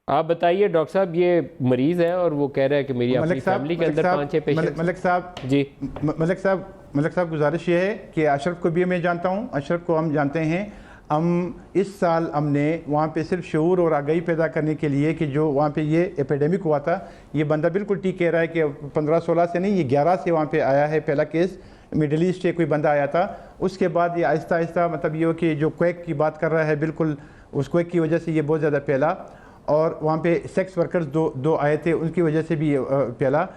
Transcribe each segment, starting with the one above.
आप बताइए डॉक्टर साहब, ये मरीज है और वो कह रहा है कि मेरी अपनी फैमिली के अंदर 5-6 पेशेंट। जी मलिक साहब गुजारिश ये है कि अशरफ को भी मैं जानता हूँ, अशरफ को हम जानते हैं। हम इस साल हमने वहाँ पे सिर्फ शऊर और आगाही पैदा करने के लिए कि जो वहाँ पे ये एपिडेमिक हुआ था, ये बंदा बिल्कुल ठीक कह रहा है कि 15-16 से नहीं, ये 11 से वहाँ पे आया है पहला केस। मिडल ईस्ट से कोई बंदा आया था, उसके बाद ये आहिस्ता आहिस्ता मतलब ये हो कि जो क्वेक की बात कर रहा है, बिल्कुल उस क्वेक की वजह से ये बहुत ज़्यादा फैला। और वहाँ पे सेक्स वर्कर्स दो आए थे, उनकी वजह से भी ये फैला।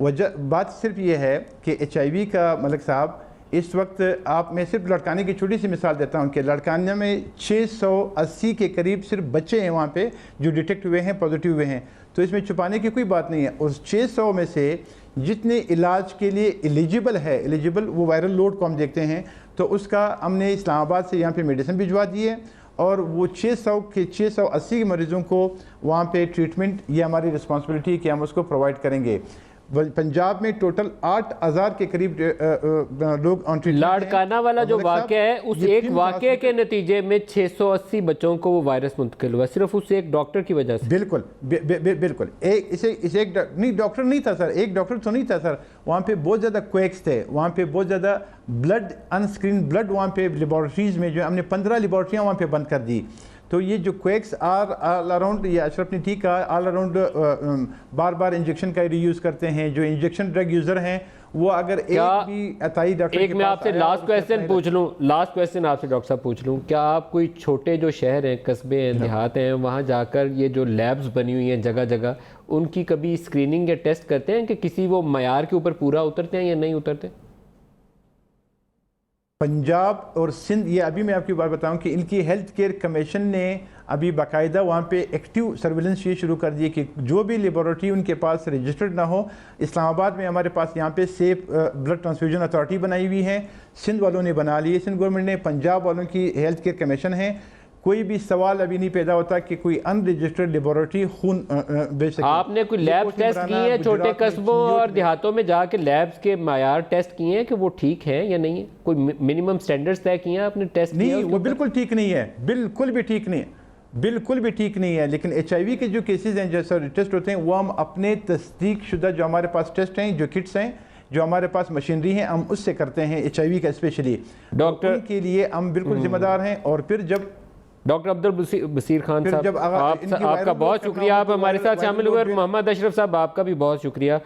वजह बात सिर्फ ये है कि HIV का मलिक साहब इस वक्त आप, मैं सिर्फ लड़काने की छोटी सी मिसाल देता हूँ कि लड़काने में 680 के करीब सिर्फ बच्चे हैं वहाँ पे जो डिटेक्ट हुए हैं, पॉजिटिव हुए हैं। तो इसमें छुपाने की कोई बात नहीं है। उस 600 में से जितने इलाज के लिए एलिजिबल वो वायरल लोड को हम देखते हैं, तो उसका हमने इस्लामाबाद से यहाँ पे मेडिसिन भिजवा दी है और वो 680 मरीज़ों को वहाँ पे ट्रीटमेंट, ये हमारी रिस्पॉन्सिबिलिटी है कि हम उसको प्रोवाइड करेंगे। पंजाब में टोटल 8,000 के करीब लोग ऑन ट्रीटमेंट। लाड़काना वाला जो वाक़या है, उस एक वाक़े के नतीजे में 680 बच्चों को वो वायरस मुंतकिल हुआ, सिर्फ उस एक डॉक्टर की वजह से। बिल्कुल बिल्कुल। एक डॉक्टर नहीं था सर, एक डॉक्टर तो नहीं था सर। वहाँ पे बहुत ज़्यादा क्वेक्स थे, वहाँ पे बहुत ज़्यादा ब्लड, अनस्क्रीन ब्लड वहाँ पे लेबॉर्ट्रीज़ में जो हमने 15 लेबॉर्ट्रियाँ वहाँ पे बंद कर दी। तो ये जो क्वेक्स आर ऑल अराउंड, ये अशरफ ने ठीक कहा, ऑल अराउंड बार बार इंजेक्शन का रीयूज़ करते हैं। जो इंजेक्शन ड्रग यूज़र हैं वो अगर एक भी अताई डॉक्टर एक मैं आपसे लास्ट क्वेश्चन पूछ लूँ, लास्ट क्वेश्चन आपसे डॉक्टर साहब पूछ लूँ, क्या आप कोई छोटे जो शहर हैं, कस्बे हैं, देहात हैं, वहाँ जाकर ये जो लैब्स बनी हुई हैं जगह जगह, उनकी कभी स्क्रीनिंग या टेस्ट करते हैं कि किसी वो मयार के ऊपर पूरा उतरते हैं या नहीं उतरते? पंजाब और सिंध, ये अभी मैं आपकी बात बताऊं कि इनकी हेल्थ केयर कमीशन ने अभी बाकायदा वहाँ पे एक्टिव सर्विलेंस ये शुरू कर दिए कि जो भी लेबॉरेटरी उनके पास रजिस्टर्ड ना हो। इस्लामाबाद में हमारे पास यहाँ पे सेफ ब्लड ट्रांसफ्यूजन अथॉरिटी बनाई हुई है, सिंध वालों ने बना ली है, सिंध गवर्नमेंट ने। पंजाब वालों की हेल्थ केयर कमीशन है। कोई भी सवाल अभी नहीं पैदा होता कि कोई अनरजिस्टर्ड लेबोरेटरी खून बेच सके। आपने कोई लैब टेस्ट किए हैं छोटे कस्बों और देहातों में जाके, लैब्स के मायार टेस्ट किए हैं कि वो ठीक है या नहीं है? कोई मिनिमम स्टैंडर्ड्स तय किए हैं आपने टेस्ट? नहीं, वो बिल्कुल ठीक नहीं है, बिल्कुल भी ठीक नहीं है, बिल्कुल भी ठीक नहीं है। लेकिन HIV के जो केसेस हैं, जैसे टेस्ट होते हैं, वो हम अपने तस्दीक शुदा जो हमारे पास टेस्ट हैं, जो किट्स हैं, जो हमारे पास मशीनरी है, हम उससे करते हैं HIV का स्पेशली। डॉक्टर के लिए हम बिल्कुल जिम्मेदार हैं। और फिर जब डॉक्टर अब्दुल बसीर खान साहब, आपका बहुत शुक्रिया, आप हमारे साथ शामिल हुए, और मोहम्मद अशरफ साहब आपका भी बहुत शुक्रिया